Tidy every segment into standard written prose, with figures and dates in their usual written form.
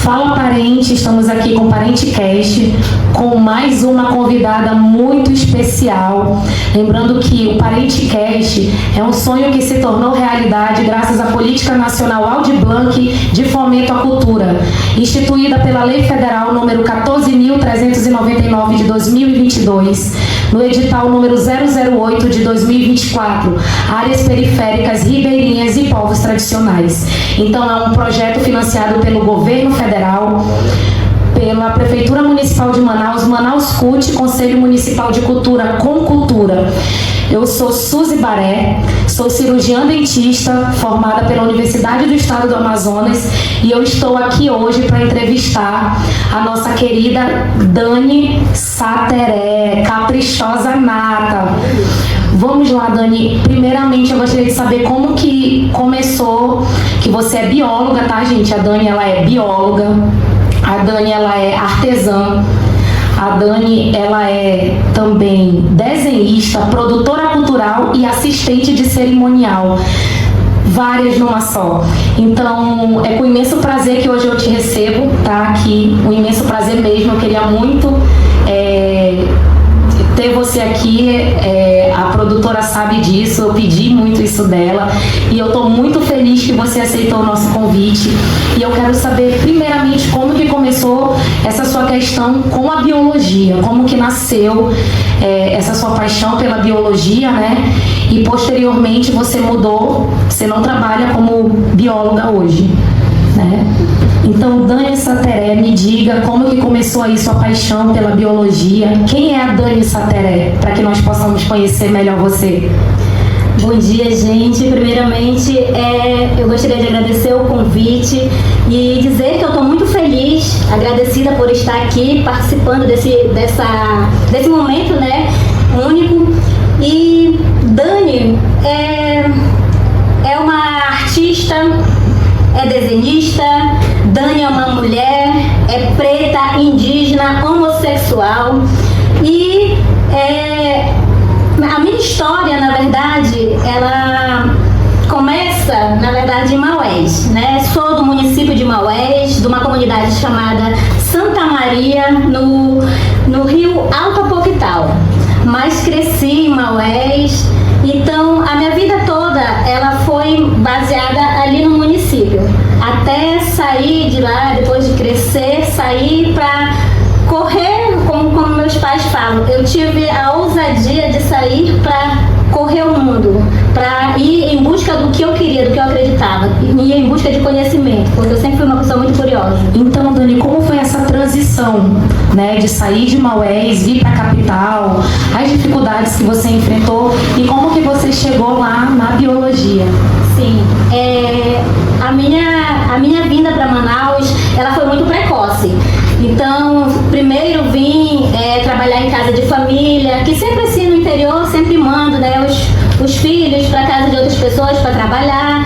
Fala Parente, estamos aqui com o ParenteCast, com mais uma convidada muito especial. Lembrando que o ParenteCast é um sonho que se tornou realidade graças à Política Nacional Aldir Blanc de Fomento à Cultura, instituída pela Lei Federal número 14.399 de 2022, no edital número 008 de 2024, áreas periféricas, ribeirinhas e povos tradicionais. Então é um projeto financiado pelo governo federal, pela Prefeitura Municipal de Manaus, Manaus CUT, Conselho Municipal de Cultura com Cultura. Eu sou Suzy Baré, sou cirurgiã dentista, formada pela Universidade do Estado do Amazonas, e eu estou aqui hoje para entrevistar a nossa querida Dani Sateré, caprichosa nata. Vamos lá, Dani. Primeiramente, eu gostaria de saber como que começou, que você é bióloga, tá, gente? A Dani, ela é bióloga, a Dani, ela é artesã, a Dani, ela é também desenhista, produtora cultural e assistente de cerimonial. Várias numa só. Então, é com imenso prazer que hoje eu te recebo, tá? Aqui, um imenso prazer mesmo. Eu queria muito ter você aqui, a produtora sabe disso, eu pedi muito isso dela e eu estou muito feliz que você aceitou o nosso convite. E eu quero saber, primeiramente, como que começou essa sua questão com a biologia, como que nasceu essa sua paixão pela biologia, né? E posteriormente você mudou, você não trabalha como bióloga hoje, né? Então, Dani Sateré, me diga como que começou aí sua paixão pela biologia. Quem é a Dani Sateré, para que nós possamos conhecer melhor você? Bom dia, gente. Primeiramente, eu gostaria de agradecer o convite e dizer que eu estou muito feliz, agradecida por estar aqui participando desse momento, né, único. E Dani é uma artista, é desenhista. Dani é uma mulher, é preta, indígena, homossexual e a minha história, na verdade, ela começa, na verdade, em Maués, né? Sou do município de Maués, de uma comunidade chamada Santa Maria, no rio Alto Apoquital, mas cresci em Maués. Então, a minha vida toda, ela foi baseada ali no município. Até sair de lá, depois de crescer, sair para correr, como meus pais falam. Eu tive a ousadia de sair para correr o mundo, para ir em busca do que eu queria, do que eu acreditava, e ir em busca de conhecimento, porque eu sempre fui uma pessoa muito curiosa. Então, Dani, como foi essa transição, né, de sair de Maués, vir para a capital, as dificuldades que você enfrentou e como que você chegou lá na biologia? Sim, a minha vinda para Manaus, ela foi muito precoce. Então, primeiro vim trabalhar em casa de família, que sempre assim no interior, sempre mando, né, os filhos para casa de outras pessoas para trabalhar.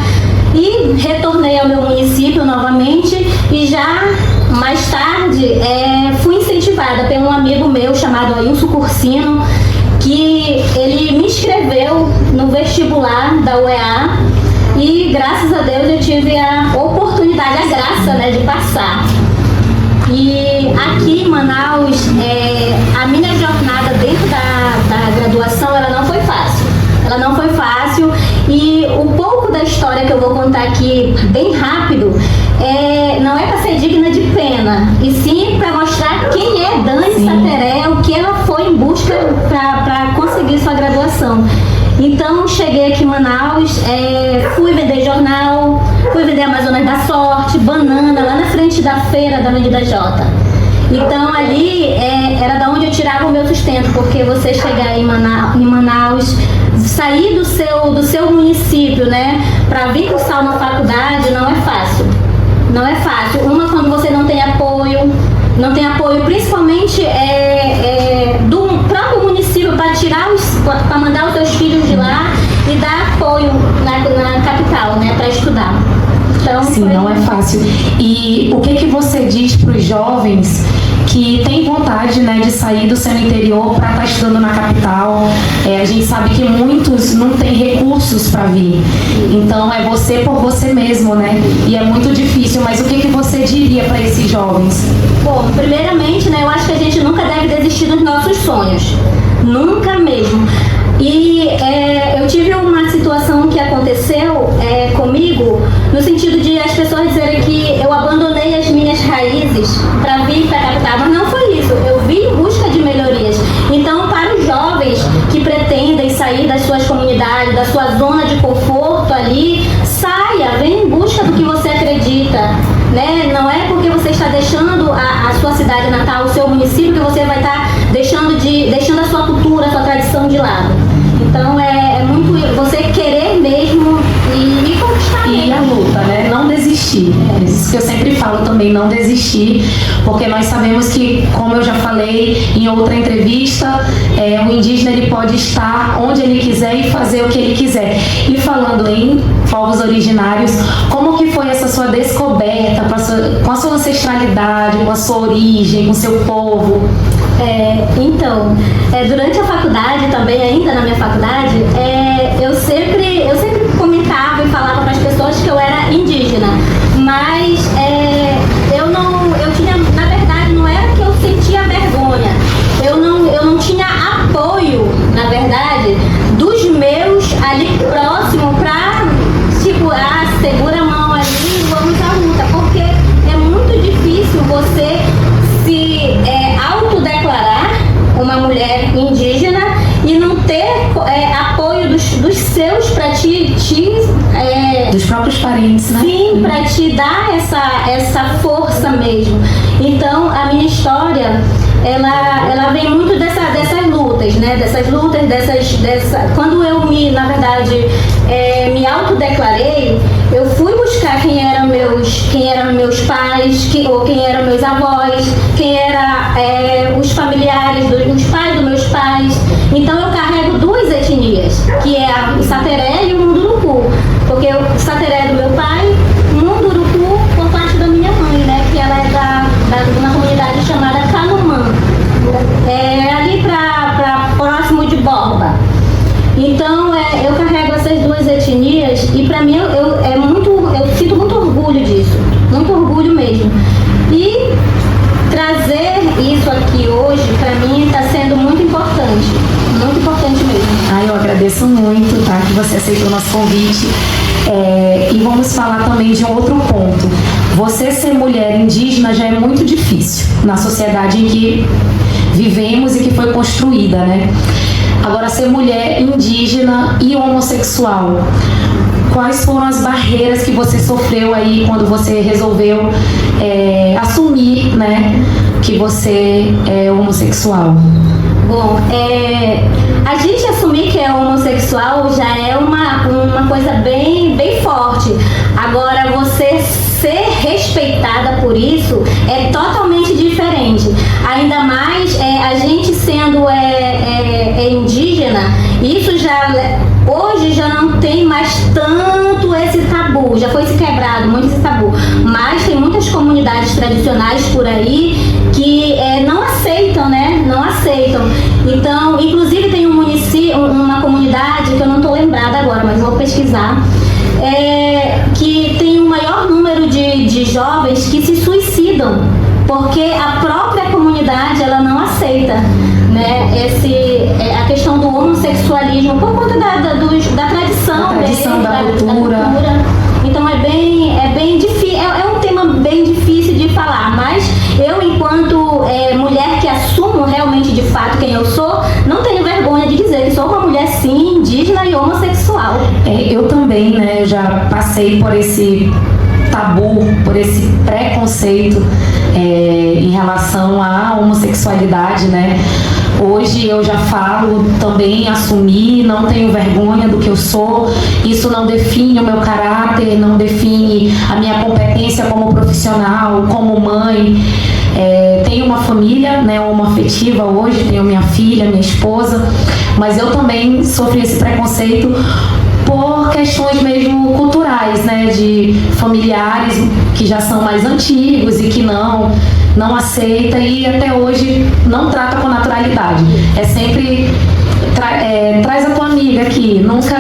E retornei ao meu município novamente e já mais tarde fui incentivada por um amigo meu chamado Ailson Cursino, que ele me inscreveu no vestibular da UEA e graças a Deus eu tive a oportunidade, a graça, né, de passar. E aqui em Manaus, a minha jornada dentro da graduação, ela não foi fácil. Ela não foi fácil e um pouco da história que eu vou contar aqui, bem rápido, não é para ser digna de pena, e sim para mostrar quem é Dani Sateré, o que ela foi em busca para conseguir sua graduação. Então, cheguei aqui em Manaus, fui vender jornal, fui vender Amazonas da Sorte, banana, lá na frente da feira da Avenida J. Então, ali era da onde eu tirava o meu sustento, porque você chegar em Manaus, sair do seu município, né, para vir cursar uma faculdade, não é fácil. Não é fácil. Quando você não tem apoio, principalmente do próprio município para mandar os seus filhos de lá e dar apoio na capital, né, para estudar. Então, Então, sim, não é fácil. E o que você diz para os jovens que têm vontade, né, de sair do seu interior para estar estudando na capital? A gente sabe que muitos não têm recursos para vir. Então é você por você mesmo, né? E é muito difícil. Mas o que você diria para esses jovens? Bom, primeiramente, né, eu acho que a gente nunca deve desistir dos nossos sonhos. Nunca mesmo. E eu tive uma situação que aconteceu comigo, no sentido de as pessoas dizerem que eu abandonei as minhas raízes para vir para a capital, mas não foi isso. Eu vim em busca de melhorias. Então, para os jovens que pretendem sair das suas comunidades, da sua zona de conforto ali, saia, venha em busca do que você acredita, né? Não é porque você está deixando a sua cidade natal, o seu município, que você vai estar deixando a sua cultura, a sua tradição de lado. Então é muito você querer mesmo e conquistar mesmo. E a luta, né? Não desistir. É isso que eu sempre falo também, não desistir, porque nós sabemos que, como eu já falei em outra entrevista, o indígena ele pode estar onde ele quiser e fazer o que ele quiser. E falando em povos originários, como que foi essa sua descoberta com a sua ancestralidade, com a sua origem, com o seu povo? Então, durante a faculdade também, ainda na minha faculdade, eu sempre comentava e falava para as pessoas que eu era indígena, mas eu tinha, na verdade, não era que eu sentia vergonha, eu não tinha apoio, na verdade, dos meus ali próximo para, tipo, segura a mão ali e vamos à luta, porque é muito difícil você se autodeclarar uma mulher indígena e não ter apoio dos seus para dos próprios parentes, né? Sim, para te dar essa força mesmo. Então, a minha história, ela vem muito dessas lutas, né? Quando eu na verdade, me autodeclarei, eu fui buscar quem eram meus pais, ou quem eram meus avós, quem eram os familiares, os pais dos meus pais. Então eu carrego duas etnias, que é o Sateré e o Munduruku. Porque o Sateré é do meu pai, o Munduruku por parte da minha mãe, né? Que ela é de uma comunidade chamada Canumã. Ali para próximo de Borba. Então eu carrego essas duas etnias e para mim eu sinto muito orgulho disso, muito orgulho mesmo. E trazer isso aqui hoje para mim está sendo muito importante mesmo. Eu agradeço muito, tá, que você aceitou o nosso convite. E vamos falar também de um outro ponto. Você ser mulher indígena já é muito difícil na sociedade em que vivemos e que foi construída, né? Agora, ser mulher indígena e homossexual, quais foram as barreiras que você sofreu aí quando você resolveu assumir, né, que você é homossexual? Bom, a gente assumir que é homossexual já é uma coisa bem, bem forte. Agora, você ser respeitada por isso é totalmente diferente. Ainda mais a gente sendo indígena, isso hoje já não tem mais tanto esse tabu, já foi se quebrado muito esse tabu, mas tem muitas comunidades tradicionais por aí que não aceitam, né? Não aceitam. Então, inclusive tem um município, uma comunidade que eu não estou lembrada agora, mas vou pesquisar, que tem o maior número de jovens que se suicidam, porque a própria comunidade ela não aceita, né, a questão do homossexualismo por conta da tradição, da cultura. Então é bem difícil, é um tema bem difícil de falar, mas eu, enquanto mulher que assumo realmente de fato quem eu sou, não tenho vergonha de dizer que sou uma mulher sim, indígena e homossexual. Eu também, né, eu já passei por esse tabu, por esse preconceito em relação à homossexualidade, né? Hoje eu já falo também, assumi, não tenho vergonha do que eu sou. Isso não define o meu caráter, não define a minha competência como profissional, como mãe. Tenho uma família, né, homoafetiva hoje, tenho minha filha, minha esposa, mas eu também sofri esse preconceito por questões mesmo culturais, né, de familiares que já são mais antigos e que não aceita e até hoje não trata com naturalidade. É sempre traz a tua amiga aqui, nunca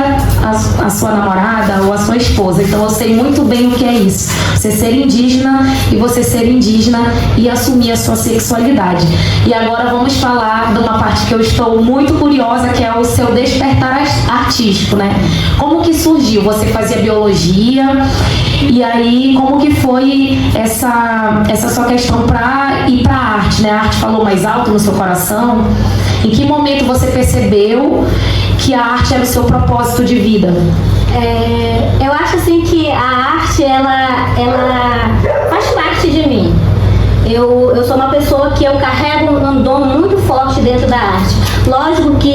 a sua namorada ou a sua esposa. Então eu sei muito bem o que é isso. Você ser indígena e você ser indígena e assumir a sua sexualidade. E agora vamos falar de uma parte que eu estou muito curiosa, que é o seu despertar artístico, né? Como que surgiu? Você fazia biologia e aí como que foi essa sua questão para ir para a arte, né? A arte falou mais alto no seu coração? Em que momento você percebeu que a arte era o seu propósito de vida? Eu acho assim que a arte, ela faz parte de mim. Eu sou uma pessoa que eu carrego um dom muito forte dentro da arte. Lógico que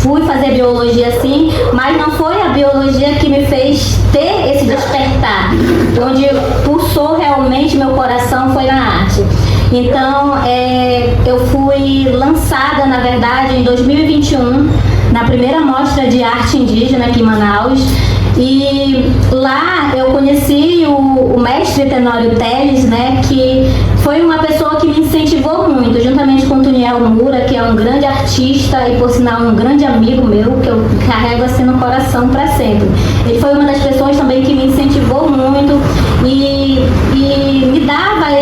fui fazer biologia sim, mas não foi a biologia que me fez ter esse despertar. Onde pulsou realmente meu coração foi na arte. Então, eu fui lançada, na verdade, em 2021, na primeira mostra de arte indígena aqui em Manaus. E lá eu conheci o mestre Tenório Teles, né, que foi uma pessoa que me incentivou muito, juntamente com o Tuniel Moura, que é um grande artista e, por sinal, um grande amigo meu, que eu carrego assim no coração para sempre. Ele foi uma das pessoas também que me incentivou muito e me dava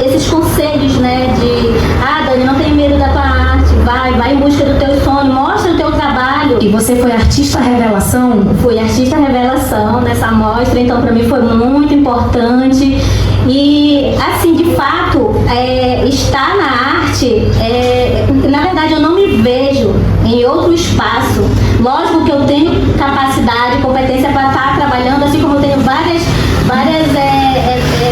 esses conselhos, né, de Dani, não tenha medo da tua arte, vai em busca do teu sonho, mostra o teu trabalho. E você foi artista revelação? Fui artista revelação nessa mostra, então para mim foi muito importante. E assim, de fato, estar na arte, na verdade eu não me vejo em outro espaço. Lógico que eu tenho capacidade, competência para estar trabalhando, assim como eu tenho várias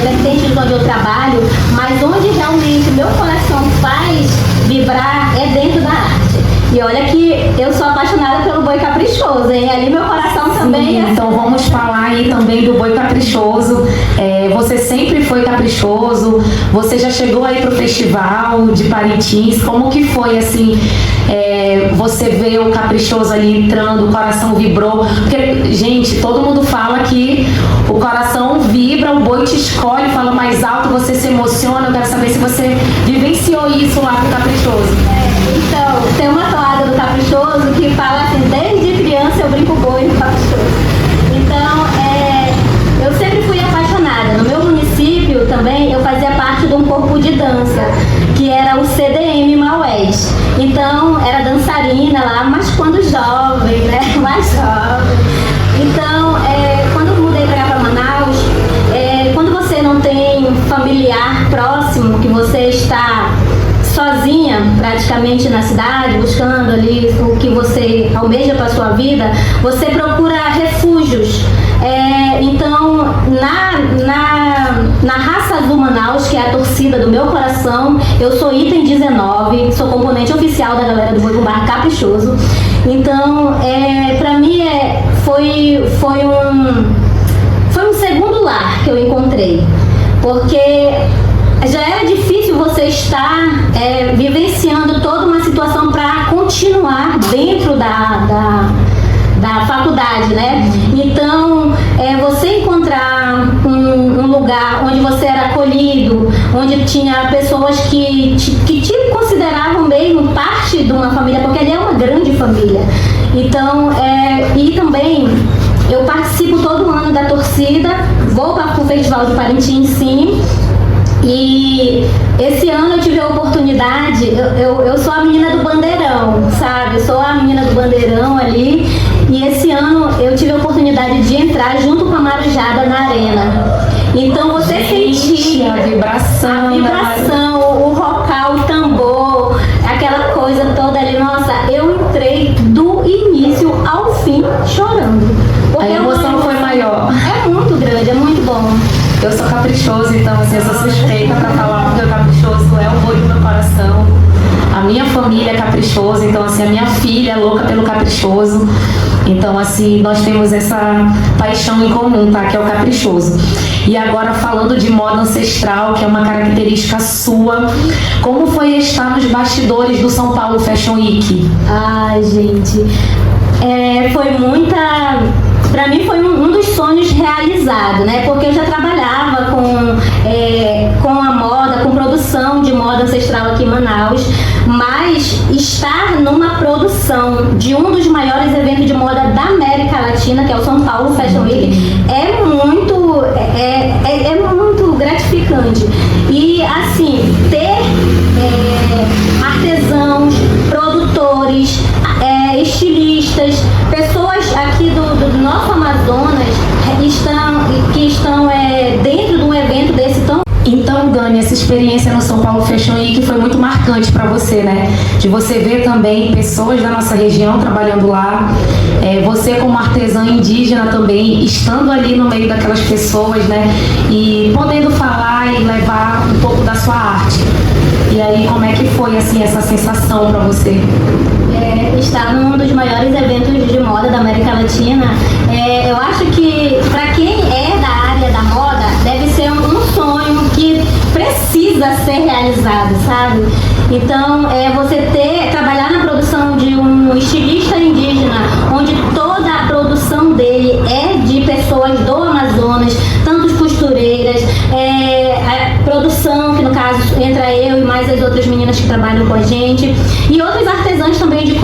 vertentes onde eu trabalho, mas onde realmente meu coração faz vibrar é dentro da arte. E olha que eu sou apaixonada pelo boi caprichoso, hein? Ali meu coração também Então vamos falar aí também do boi caprichoso. Você sempre foi caprichoso? Você já chegou aí pro festival de Parintins? Como que foi assim? Você vê o caprichoso ali entrando, o coração vibrou? Porque, gente, todo mundo fala que o coração vibra, o boi te escolhe, fala mais alto, você se emociona. Eu quero saber se você vivenciou isso lá pro caprichoso. Então, tem uma toada do caprichoso que fala assim, desde criança eu brinco boi no caprichoso. Então, eu sempre fui apaixonada. No meu município também eu fazia parte de um corpo de dança, que era o CDM Maués. Então, era dançarina lá, mas quando jovem, né? Mais jovem. Então, quando eu mudei pra cá pra Manaus, quando você não tem familiar próximo, que você está sozinha praticamente na cidade, buscando ali o que você almeja para a sua vida, você procura refúgios. Então, na Raça Azul Manaus, que é a torcida do meu coração, eu sou item 19, sou componente oficial da galera do Boi Bumbá Caprichoso. Então, para mim foi um segundo lar que eu encontrei, porque já era difícil você estar vivenciando toda uma situação para continuar dentro da faculdade, né? Então, você encontrar um lugar onde você era acolhido, onde tinha pessoas que te consideravam mesmo parte de uma família, porque ali é uma grande família. Então, e também eu participo todo ano da torcida, vou para o Festival de Parintins, sim. E esse ano eu tive a oportunidade, eu sou a menina do bandeirão, sabe? Eu sou a menina do bandeirão ali. E esse ano eu tive a oportunidade de entrar junto com a Marujada na arena. Então você sentia a vibração, o rocal, o tambor, aquela coisa toda ali. Nossa, eu entrei do início ao fim chorando. A emoção foi maior. É muito grande, é muito bom. Eu sou caprichoso, então assim, eu sou suspeita pra falar, porque o caprichoso é o boi do meu coração. A minha família é caprichosa, então assim, a minha filha é louca pelo caprichoso. Então assim, nós temos essa paixão em comum, tá? Que é o caprichoso. E agora falando de moda ancestral, que é uma característica sua, como foi estar nos bastidores do São Paulo Fashion Week? Ai, gente, foi muita para mim foi um dos sonhos realizados, né? Porque eu já trabalhava com a moda, com produção de moda ancestral aqui em Manaus, mas estar numa produção de um dos maiores eventos de moda da América Latina, que é o São Paulo Fashion Week, é muito gratificante. E assim, ter artesãos, produtores, estilistas, pessoas aqui do nosso Amazonas que estão dentro de um evento desse tão... Então, Dani, essa experiência no São Paulo Fashion Week foi muito marcante para você, né? De você ver também pessoas da nossa região trabalhando lá, você como artesã indígena também, estando ali no meio daquelas pessoas, né? E podendo falar e levar um pouco da sua arte. E aí, como é que foi, assim, essa sensação para você? Estar num dos maiores eventos de moda da América Latina, eu acho que para quem é da área da moda, deve ser um sonho que precisa ser realizado, sabe? Então, você trabalhar na produção de um estilista indígena, onde toda a produção dele é de pessoas do Amazonas, tanto costureiras, a produção, que no caso entra eu e mais as outras meninas que trabalham com a gente, e outros artesãos também de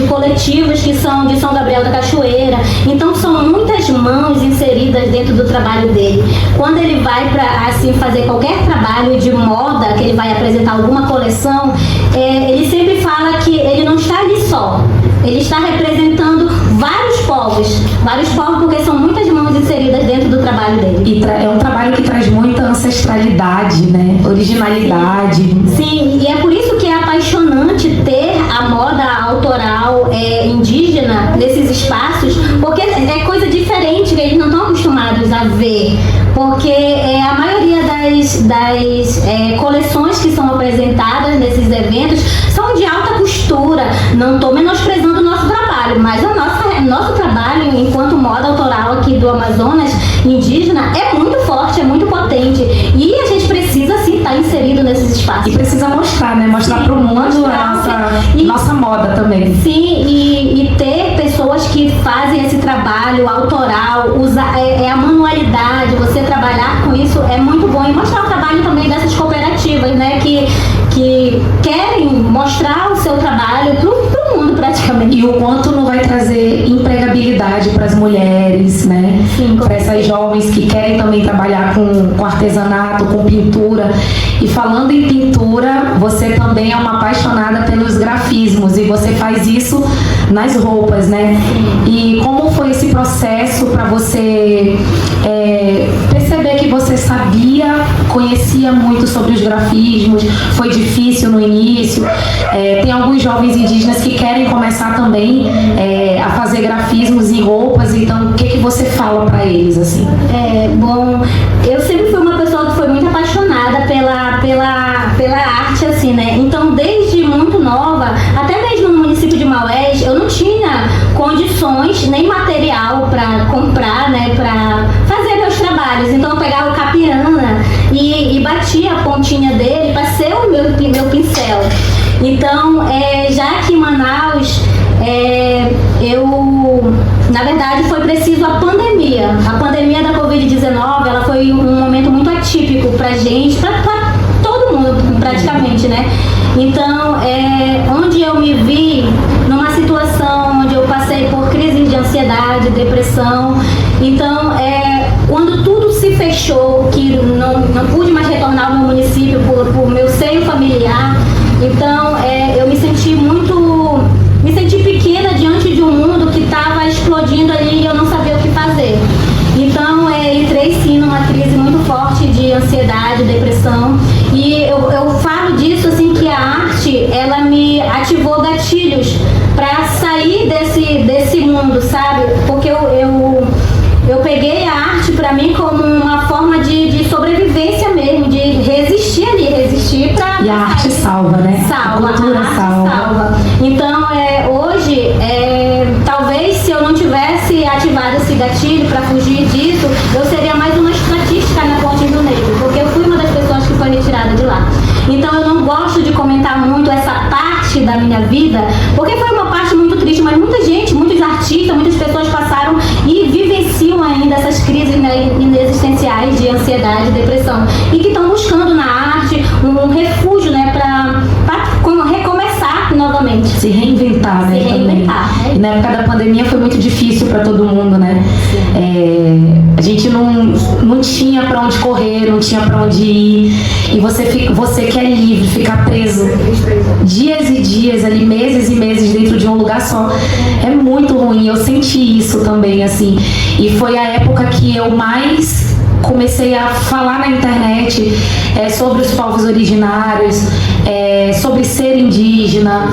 coletivos que são de São Gabriel da Cachoeira. Então são muitas mãos inseridas dentro do trabalho dele. Quando ele vai para assim, fazer qualquer trabalho de moda, que ele vai apresentar alguma coleção, ele sempre fala que ele não está ali só. Ele está representando vários povos porque são muitas mãos inseridas dentro do trabalho dele. E é um trabalho que traz muita ancestralidade, né? Originalidade. Sim, e é por isso que é apaixonante ter a moda autoral indígena nesses espaços, porque é coisa diferente que eles não estão acostumados a ver. Porque a maioria das coleções que são apresentadas nesses eventos são de alta costura. Não estou menosprezando o nosso trabalho, mas o nosso trabalho enquanto moda autoral aqui do Amazonas indígena é muito forte, é muito potente. E a gente precisa sim estar inserido nesses espaços. E precisa mostrar, né? Mostrar para o mundo nossa moda também. Sim, e ter pessoas que fazem esse trabalho autoral, usar a manualidade, você trabalhar com isso é muito bom. E mostrar o trabalho também dessas cooperativas, né? Que querem mostrar o seu trabalho pro mundo praticamente. E o quanto não vai trazer empregabilidade para as mulheres, né? Sim, para essas jovens que querem também trabalhar com artesanato, com pintura. E falando em pintura, você também é uma apaixonada pelos grafismos e você faz isso nas roupas, né? E como foi esse processo para você perceber que você sabia, conhecia muito sobre os grafismos? Foi difícil no início? Tem alguns jovens indígenas que querem começar também a fazer grafismos em roupas, então o que você fala para eles, assim? Bom, eu sempre fui uma pessoa que foi muito apaixonada pela arte, assim, né? Então, desde muito nova, até mesmo no município de Maués, eu não tinha condições nem material para comprar, né, para fazer meus trabalhos. Então, eu pegava o capirana e batia a pontinha dele para ser o meu pincel. Então, já aqui em Manaus, na verdade, foi preciso a pandemia. A pandemia da Covid-19, ela foi um momento muito atípico pra gente, pra todo mundo, praticamente, né? Então, onde eu me vi numa situação onde eu passei por crise de ansiedade, depressão. Então, quando tudo se fechou, que não pude mais retornar ao meu município por meu seio familiar, então, eu me senti pequena diante de um mundo que estava explodindo ali e eu não sabia o que fazer. Então, entrei sim numa crise muito forte de ansiedade, depressão, e eu falo disso assim, que a arte, ela me ativou gatilhos para sair desse mundo, sabe? Porque eu peguei a arte para mim como uma forma de sobrevivência mesmo, de resistir para... E a arte salva, né? Salva, a cultura arte salva. Então, hoje, talvez se eu não tivesse ativado esse gatilho para fugir disso, eu seria mais uma estatística na Ponte Rio Negro, porque eu fui uma das pessoas que foi retirada de lá. Então, eu não gosto de comentar muito essa parte da minha vida, porque foi uma parte muito triste, mas muita gente, muitos artistas, muitas pessoas passaram e vivenciaram né, inexistenciais de ansiedade e depressão, e que estão buscando na arte um refúgio, né, para recomeçar novamente. Se reinventar, né? Se reinventar. E na época da pandemia foi muito difícil para todo mundo, né? A gente não tinha para onde correr, não tinha para onde ir. E você que é livre, ficar preso dias e dias ali, meses e meses dentro de um lugar só, é muito ruim. Eu senti isso também, assim. E foi a época que eu mais comecei a falar na internet sobre os povos originários, sobre ser indígena,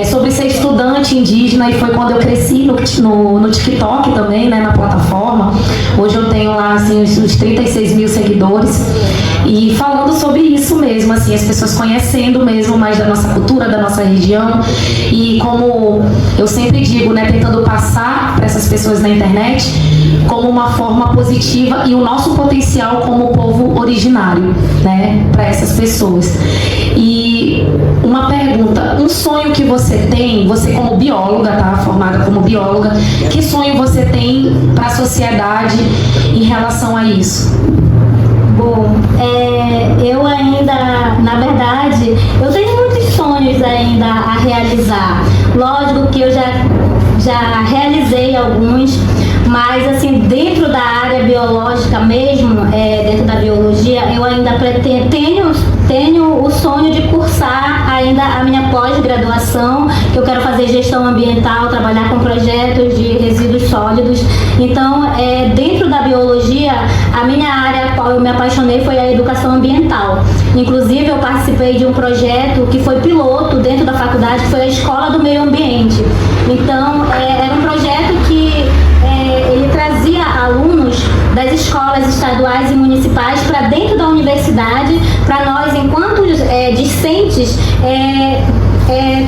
sobre ser estudante indígena, e foi quando eu cresci no TikTok também, né, na plataforma. Hoje eu tenho lá assim, uns 36 mil seguidores, e falando sobre isso mesmo, assim, as pessoas conhecendo mesmo mais da nossa cultura, da nossa região, e como eu sempre digo, né, tentando passar para essas pessoas na internet como uma forma positiva e o nosso potencial como povo originário, né, para essas pessoas. E uma pergunta, um sonho que você tem, você como bióloga, tá, formada como bióloga, que sonho você tem para a sociedade em relação a isso? Bom, eu ainda, na verdade, eu tenho muitos sonhos ainda a realizar. Lógico que eu já realizei alguns, mas assim, dentro da área biológica mesmo, dentro da biologia, eu ainda tenho o sonho de cursar ainda a minha pós-graduação, que eu quero fazer gestão ambiental, trabalhar com projetos de resíduos sólidos. Então, dentro da biologia, a minha área a qual eu me apaixonei foi a educação ambiental. Inclusive, eu participei de um projeto que foi piloto dentro da faculdade, que foi a Escola do Meio Ambiente. Então, era um projeto que ele trazia alunos das escolas estaduais e municipais para dentro da universidade, para nós, enquanto discentes,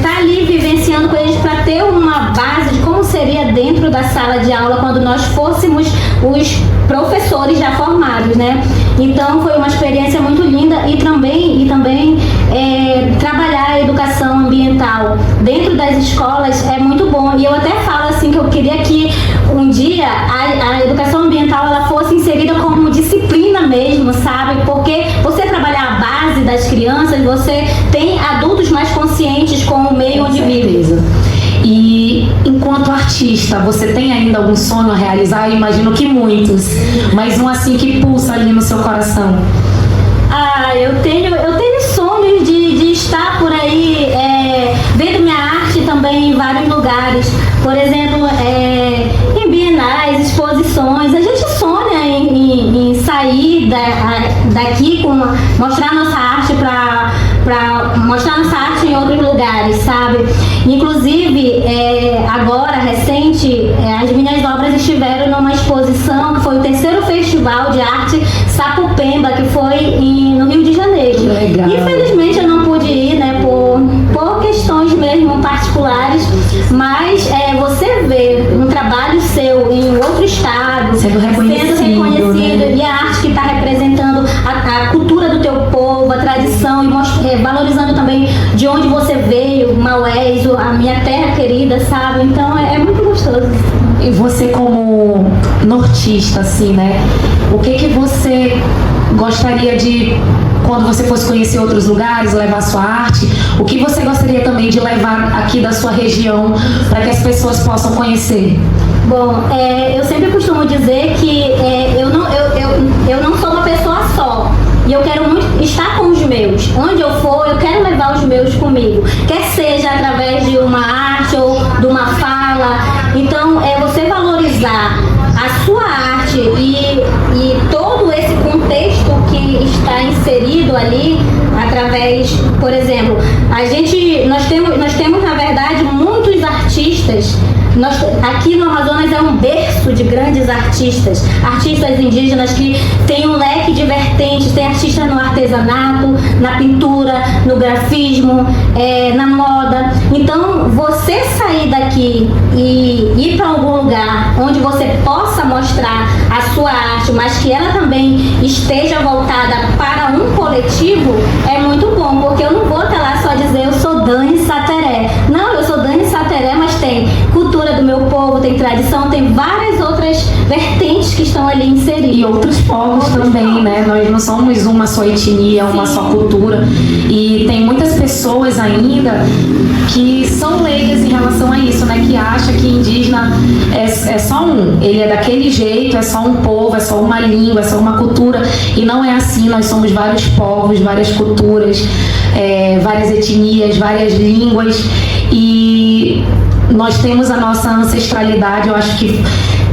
tá ali vivenciando com eles, para ter uma base de como seria dentro da sala de aula quando nós fôssemos os professores já formados, né? Então foi uma experiência muito linda, e também trabalhar a educação ambiental dentro das escolas é muito bom. E eu até falo assim que eu queria que um dia a educação ambiental ela fosse inserida como disciplina mesmo, sabe? Porque você trabalhar a base das crianças, você tem adultos mais conscientes com o meio onde vive. E enquanto artista, você tem ainda algum sonho a realizar? Eu imagino que muitos, mas um assim que pulsa ali no seu coração. Eu tenho sonhos de estar por aí, vendo minha arte também em vários lugares. Por exemplo, em bienais, exposições. A gente sonha em sair daqui, mostrar nossa arte para mostrar nossa arte em outros lugares, sabe? Inclusive, agora, recente, as minhas obras estiveram numa exposição que foi o 3º Festival de Arte Sapopemba, que foi no Rio de Janeiro. Legal. Infelizmente eu não pude ir, né, por questões mesmo particulares, mas você vê um trabalho seu em outro estado, sendo reconhecido, né? E a arte que está representando a cultura do teu povo, a tradição, e valorizando também de onde você veio, Maués, a minha terra querida, sabe? Então é muito gostoso. E você como nortista, assim, né? O que você gostaria de, quando você fosse conhecer outros lugares, levar sua arte, o que você gostaria também de levar aqui da sua região para que as pessoas possam conhecer? Bom, eu sempre costumo dizer que eu não sou uma pessoa só. E eu quero muito estar com os meus. Onde eu for, eu quero levar os meus comigo. Quer seja através de uma arte ou de uma fala. Então, você valorizar a sua arte e todo esse contexto que está inserido ali, através, por exemplo, nós temos na verdade muitos artistas. Aqui no Amazonas é um berço de grandes artistas indígenas que têm um leque de vertentes. Tem artistas no artesanato, na pintura, no grafismo, na moda. Então, você sair daqui e ir para algum lugar onde você possa mostrar a sua arte, mas que ela também esteja voltada para um coletivo, é muito bom, porque eu não vou até lá só dizer eu sou Dani Sateré. Não, eu sou Dani Sateré, mas tem cultura do meu povo, tem tradição, tem várias outras outras vertentes que estão ali inseridas. E outros povos também, né? Nós não somos uma só etnia, uma só cultura. E tem muitas pessoas ainda que são leigas em relação a isso, né? Que acham que indígena é só um. Ele é daquele jeito, é só um povo, é só uma língua, é só uma cultura. E não é assim. Nós somos vários povos, várias culturas, várias etnias, várias línguas. E nós temos a nossa ancestralidade. Eu acho que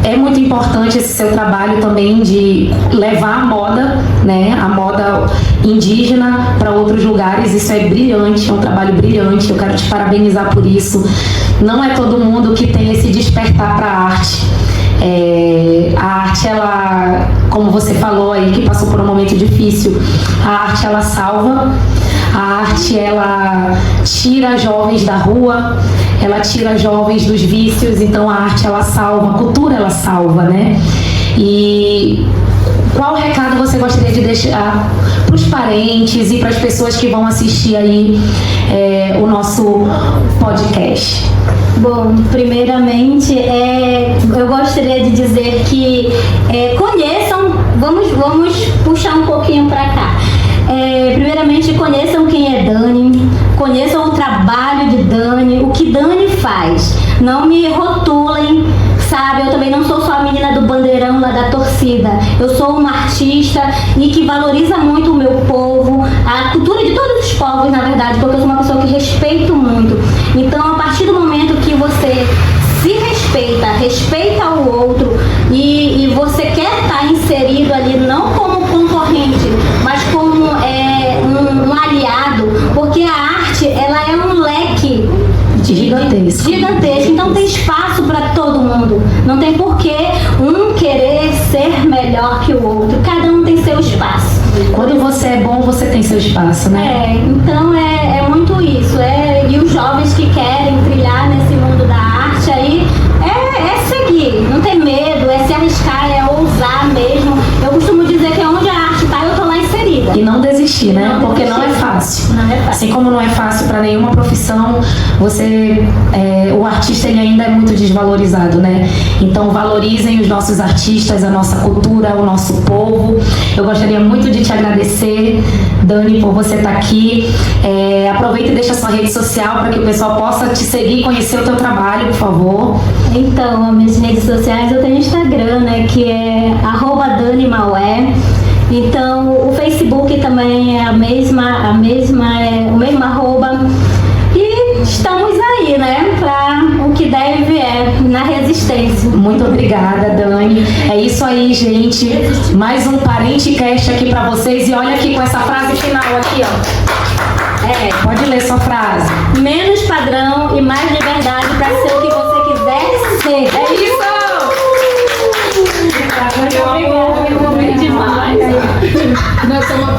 é muito importante esse seu trabalho também de levar a moda, né, a moda indígena para outros lugares. Isso é brilhante, é um trabalho brilhante. Eu quero te parabenizar por isso. Não é todo mundo que tem esse despertar para a arte. A arte, ela, como você falou aí, que passou por um momento difícil, a arte, ela salva. A arte, ela tira jovens da rua, ela tira jovens dos vícios. Então a arte, ela salva, a cultura, ela salva, né? E qual recado você gostaria de deixar para os parentes e para as pessoas que vão assistir aí o nosso podcast? Bom, primeiramente, eu gostaria de dizer que conheçam, vamos puxar um pouquinho para cá. Primeiramente, conheçam quem é Dani, conheçam o trabalho de Dani, o que Dani faz. Não me rotulem, sabe? Eu também não sou só a menina do bandeirão lá da torcida. Eu sou uma artista e que valoriza muito o meu povo, a cultura de todos os povos, na verdade, porque eu sou uma pessoa que respeito muito. Então, a partir do momento que você se respeita o outro e você quer estar inserido ali não como concorrente, mas como um aliado, porque a arte, ela é um leque gigantesco. Então tem espaço para todo mundo. Não tem porquê um querer ser melhor que o outro. Cada um tem seu espaço. Quando você é bom, você tem seu espaço, né? Então é muito isso. E os jovens que querem trilhar nesse mundo da arte aí, é seguir. Não tem medo, é se arriscar, é ousar mesmo. Eu costumo dizer que onde a arte tá, eu tô lá inserida. E não desistir, né? Porque não é fácil. Não é fácil. Assim como não é fácil para nenhuma profissão, o artista, ele ainda é muito desvalorizado, né? Então valorizem os nossos artistas, a nossa cultura, o nosso povo. Eu gostaria muito de te agradecer, Dani, por você estar aqui. Aproveita e deixa a sua rede social para que o pessoal possa te seguir e conhecer o teu trabalho, por favor. Então, as minhas redes sociais, eu tenho Instagram, né, que é @DaniMaué. Então, o Facebook também é o mesmo arroba. E estamos aí, né, para o que deve na resistência. Muito obrigada, Dani. É isso aí, gente. Mais um ParenteCast aqui para vocês. E olha aqui com essa frase final aqui, ó. Pode ler sua frase. Menos padrão e mais liberdade para ser o que você quiser ser. É isso! Obrigada. Demais. Nós somos